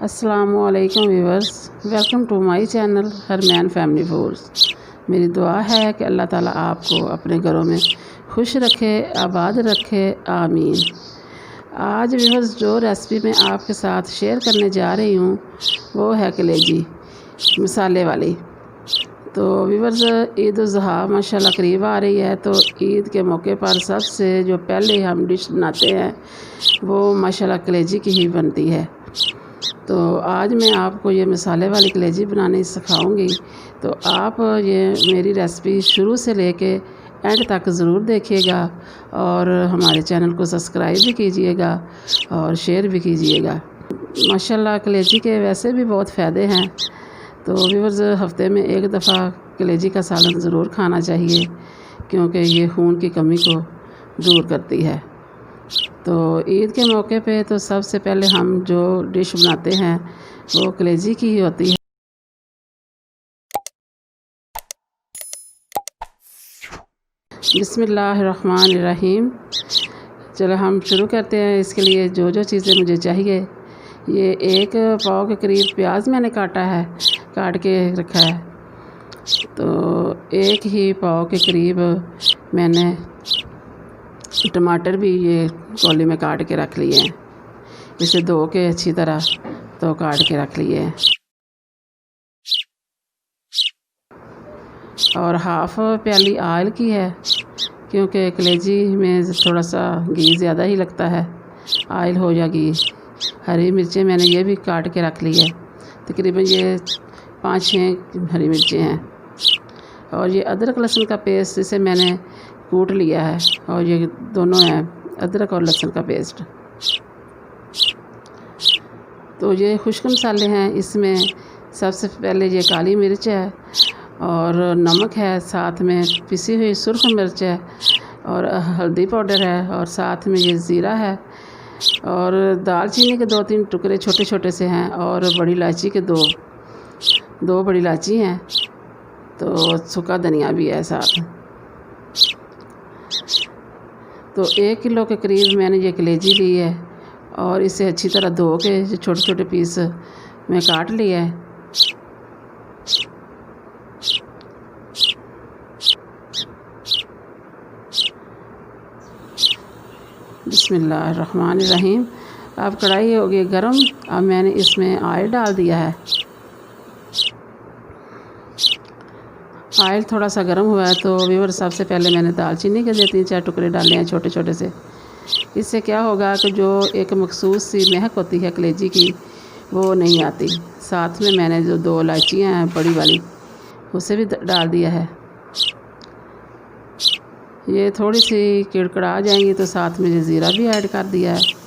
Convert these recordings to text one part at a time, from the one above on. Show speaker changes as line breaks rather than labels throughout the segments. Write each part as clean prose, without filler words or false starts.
अस्सलामुअलैकुम viewers, welcome to my channel Harman family foods. मेरी दुआ है कि अल्लाह ताला आपको अपने घरों में खुश रखे, आबाद रखे, आमीन। आज व्यूअर्स जो रेसिपी मैं आपके साथ शेयर करने जा रही हूँ वो है कलेजी मसाले वाली। तो व्यूअर्स, ईद उल ज़ुहा माशाल्लाह करीब आ रही है, तो ईद के मौके पर सबसे जो पहले हम डिश बनाते हैं वो माशाल्लाह कलेजी की ही बनती है। तो आज मैं आपको ये मसाले वाली कलेजी बनानी सिखाऊंगी। तो आप ये मेरी रेसिपी शुरू से लेके एंड तक ज़रूर देखिएगा और हमारे चैनल को सब्सक्राइब भी कीजिएगा और शेयर भी कीजिएगा। माशाल्लाह कलेजी के वैसे भी बहुत फ़ायदे हैं। तो व्यूअर्स, हफ्ते में एक दफ़ा कलेजी का सालन ज़रूर खाना चाहिए क्योंकि ये खून की कमी को दूर करती है। तो ईद के मौके पे तो सबसे पहले हम जो डिश बनाते हैं वो कलेजी की ही होती है। बिस्मिल्लाहिर्रहमानिर्रहीम। चलो हम शुरू करते हैं। इसके लिए जो जो चीज़ें मुझे चाहिए, ये 1 पाव के करीब प्याज मैंने काट के रखा है। तो 1 ही पाव के करीब मैंने टमाटर भी ये कौली में काट के रख लिए हैं। इसे धो के अच्छी तरह तो काट के रख लिए हैं। और हाफ़ प्याली आयल की है क्योंकि कलेजी में थोड़ा सा घी ज़्यादा ही लगता है, आयल हो या घी। हरी मिर्चें मैंने ये भी काट के रख ली है, तकरीबन ये 5-6 हरी मिर्चें हैं। और ये अदरक लहसुन का पेस्ट इसे मैंने कूट लिया है, और ये दोनों हैं अदरक और लहसुन का पेस्ट। तो ये खुश्क मसाले हैं। इसमें सबसे पहले ये काली मिर्च है और नमक है, साथ में पिसी हुई सुर्ख मिर्च है और हल्दी पाउडर है, और साथ में ये ज़ीरा है, और दालचीनी के 2-3 टुकड़े छोटे छोटे से हैं, और बड़ी इलायची के दो बड़ी इलायची हैं। तो सूखा धनिया भी है साथ। तो 1 किलो के करीब मैंने ये कलेजी ली है और इसे अच्छी तरह धो के छोटे छोटे पीस में काट लिया है। बिस्मिल्लाहिर्रहमानिर्रहीम। अब कढ़ाई हो गई गरम। अब मैंने इसमें ऑयल डाल दिया है। ऑयल थोड़ा सा गर्म हुआ है तो व्यूअर, सबसे पहले मैंने दालचीनी के 3-4 टुकड़े डाले हैं छोटे छोटे से। इससे क्या होगा कि जो एक मखसूस सी महक होती है कलेजी की वो नहीं आती। साथ में मैंने जो 2 इलायचियाँ हैं बड़ी वाली, उसे भी डाल दिया है। ये थोड़ी सी किड़कड़ा जाएंगी तो साथ में ये ज़ीरा भी ऐड कर दिया है।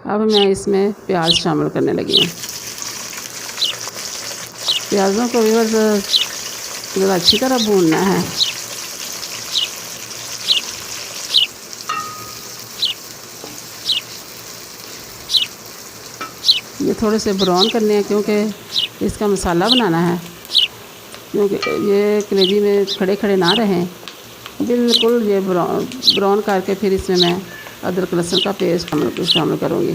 अब मैं इसमें प्याज शामिल करने लगी हूँ। प्याज़ों को भी अच्छी तरह भूनना है। ये थोड़े से ब्राउन करने हैं क्योंकि इसका मसाला बनाना है, क्योंकि ये कलेजी में खड़े खड़े ना रहें। बिल्कुल ये ब्राउन करके फिर इसमें मैं अदरक लहसुन का पेस्ट शामिल करूँगी।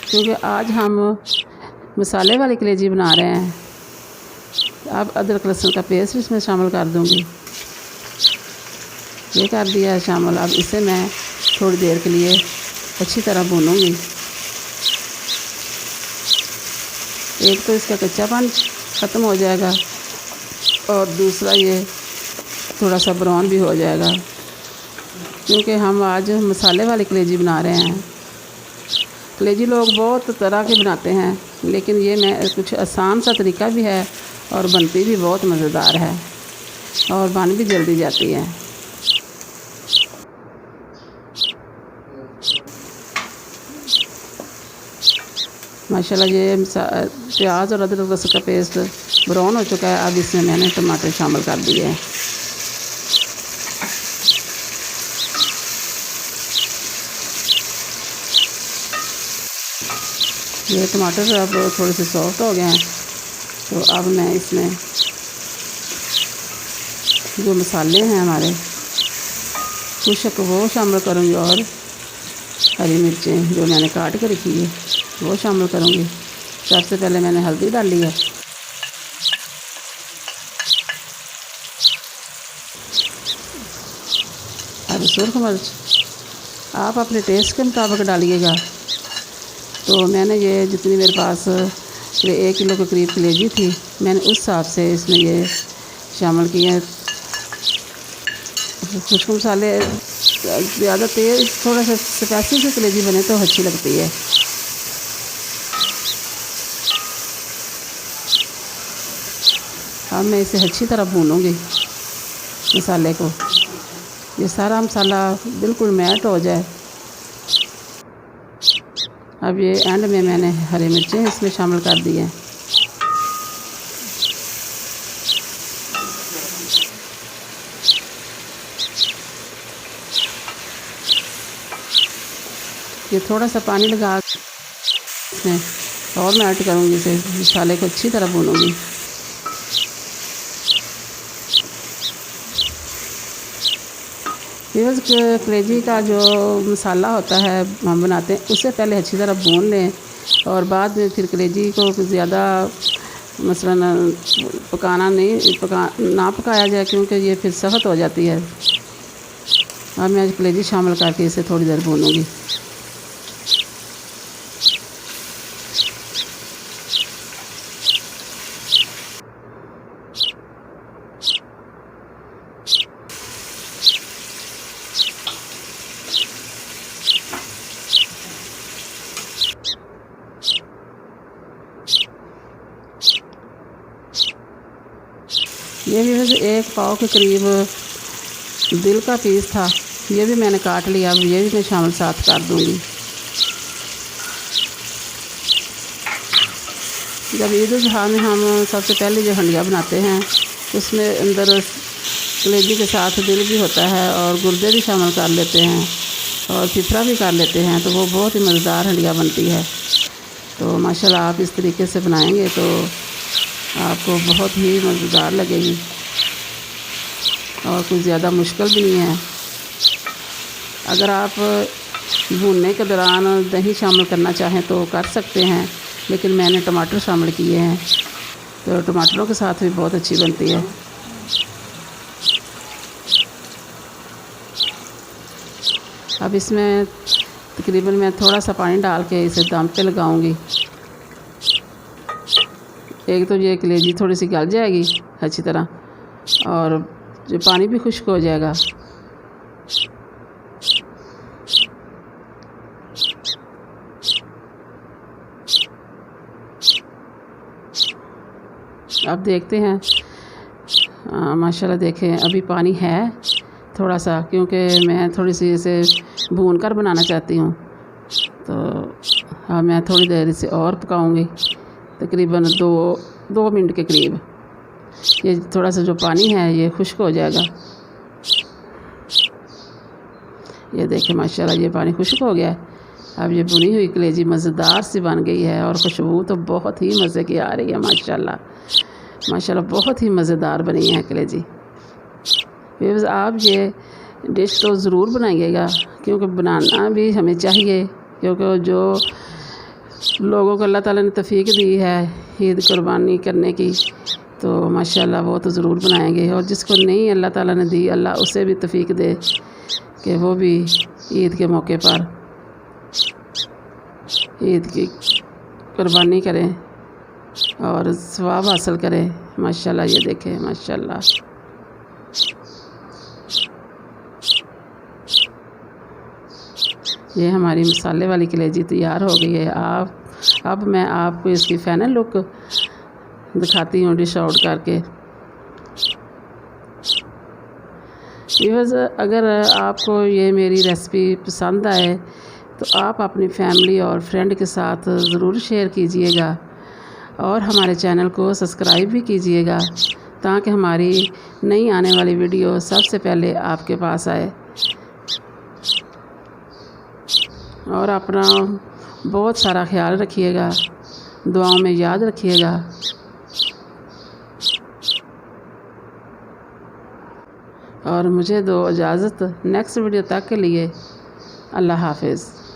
क्योंकि आज हम मसाले वाली कलेजी बना रहे हैं। अब अदरक लहसुन का पेस्ट इसमें शामिल कर दूँगी। ये कर दिया है शामिल। अब इसे मैं थोड़ी देर के लिए अच्छी तरह भूनूँगी। एक तो इसका कच्चापन ख़त्म हो जाएगा और दूसरा ये थोड़ा सा ब्राउन भी हो जाएगा, क्योंकि हम आज मसाले वाली कलेजी बना रहे हैं। कलेजी लोग बहुत तरह के बनाते हैं, लेकिन ये मैं कुछ आसान सा तरीका भी है और बनती भी बहुत मज़ेदार है और बन भी जल्दी जाती है। माशाल्लाह ये प्याज और अदरक लहसुन का पेस्ट ब्राउन हो चुका है। अब इसमें मैंने टमाटर शामिल कर दिए हैं। ये टमाटर अब थोड़े से सॉफ्ट हो गए हैं। तो अब मैं इसमें जो मसाले हैं हमारे कुछ वो शामिल करूँगी और हरी मिर्चें जो मैंने काट कर रखी है वो शामिल करूँगी। सबसे पहले मैंने हल्दी डाली है, हरी सुर्ख मिर्च आप अपने टेस्ट के मुताबिक डालिएगा। तो मैंने ये जितनी मेरे पास 1 किलो के करीब कलेजी थी, मैंने उस हिसाब से इसमें ये शामिल किए। खुश्क मसाले ज़्यादा तेज़ थोड़ा सा स्पाइसी से कलेजी बने तो अच्छी लगती है। अब मैं इसे अच्छी तरह भूनूंगी मसाले को, ये सारा मसाला बिल्कुल मैट हो जाए। अब ये एंड में मैंने हरी मिर्चें इसमें शामिल कर दी हैं। ये थोड़ा सा पानी लगा इसमें और मैं ऐड करूँगी, इसे मसाले को अच्छी तरह भूनूंगी। व्यूअर्स, कलेजी का जो मसाला होता है हम बनाते हैं उससे पहले अच्छी तरह भून लें और बाद में फिर कलेजी को ज़्यादा मसलन ना पकाया जाए, क्योंकि ये फिर सख्त हो जाती है। अब मैं कलेजी शामिल करके इसे थोड़ी देर भूनूंगी। ये भी वैसे 1 पाव के करीब दिल का पीस था, ये भी मैंने काट लिया। अब ये भी मैं शामिल साथ कर दूंगी। जब ईद उल अज़हा में हम सबसे पहले जो हंडिया बनाते हैं उसमें अंदर कलेजी के साथ दिल भी होता है और गुर्दे भी शामिल कर लेते हैं और फितरा भी कर लेते हैं, तो वो बहुत ही मज़ेदार हंडिया बनती है। तो माशाल्लाह आप इस तरीके से बनाएंगे तो आपको बहुत ही मज़ेदार लगेगी और कुछ ज़्यादा मुश्किल भी नहीं है। अगर आप भूनने के दौरान दही शामिल करना चाहें तो कर सकते हैं, लेकिन मैंने टमाटर शामिल किए हैं तो टमाटरों के साथ भी बहुत अच्छी बनती है। अब इसमें तकरीबन मैं थोड़ा सा पानी डाल के इसे दम पे लगाऊंगी। एक तो ये कलेजी थोड़ी सी गल जाएगी अच्छी तरह और जो पानी भी खुश्क हो जाएगा। अब देखते हैं, माशाल्लाह देखें अभी पानी है थोड़ा सा, क्योंकि मैं थोड़ी सी इसे भून कर बनाना चाहती हूँ। तो अब मैं थोड़ी देर इसे और पकाऊंगी, तकरीबन 2 मिनट के करीब। ये थोड़ा सा जो पानी है ये खुश्क हो जाएगा। ये देखें माशाल्लाह ये पानी खुश्क हो गया है। अब ये भुनी हुई कलेजी मज़ेदार सी बन गई है और खुशबू तो बहुत ही मज़े की आ रही है। माशाल्लाह माशाल्लाह बहुत ही मज़ेदार बनी है कलेजी। व्यूअर्स, आप ये डिश तो ज़रूर बनाइएगा, क्योंकि बनाना भी हमें चाहिए, क्योंकि जो लोगों को अल्लाह ताला ने तौफीक दी है ईद कुर्बानी करने की, तो माशाल्लाह वो तो ज़रूर बनाएंगे। और जिसको नहीं अल्लाह ताला ने दी, अल्लाह उसे भी तौफीक दे कि वो भी ईद के मौके पर ईद की कुर्बानी करें और सवाब हासिल करें। माशाल्लाह ये देखें माशाल्लाह। ये हमारी मसाले वाली कलेजी तैयार हो गई है। अब मैं आपको इसकी फाइनल लुक दिखाती हूँ डिश आउट करके। व्यूअर्स, अगर आपको ये मेरी रेसिपी पसंद आए तो आप अपनी फैमिली और फ्रेंड के साथ ज़रूर शेयर कीजिएगा और हमारे चैनल को सब्सक्राइब भी कीजिएगा, ताकि हमारी नई आने वाली वीडियो सबसे पहले आपके पास आए। और अपना बहुत सारा ख्याल रखिएगा, दुआओं में याद रखिएगा। और मुझे दो इजाज़त नेक्स्ट वीडियो तक के लिए। अल्लाह हाफिज़।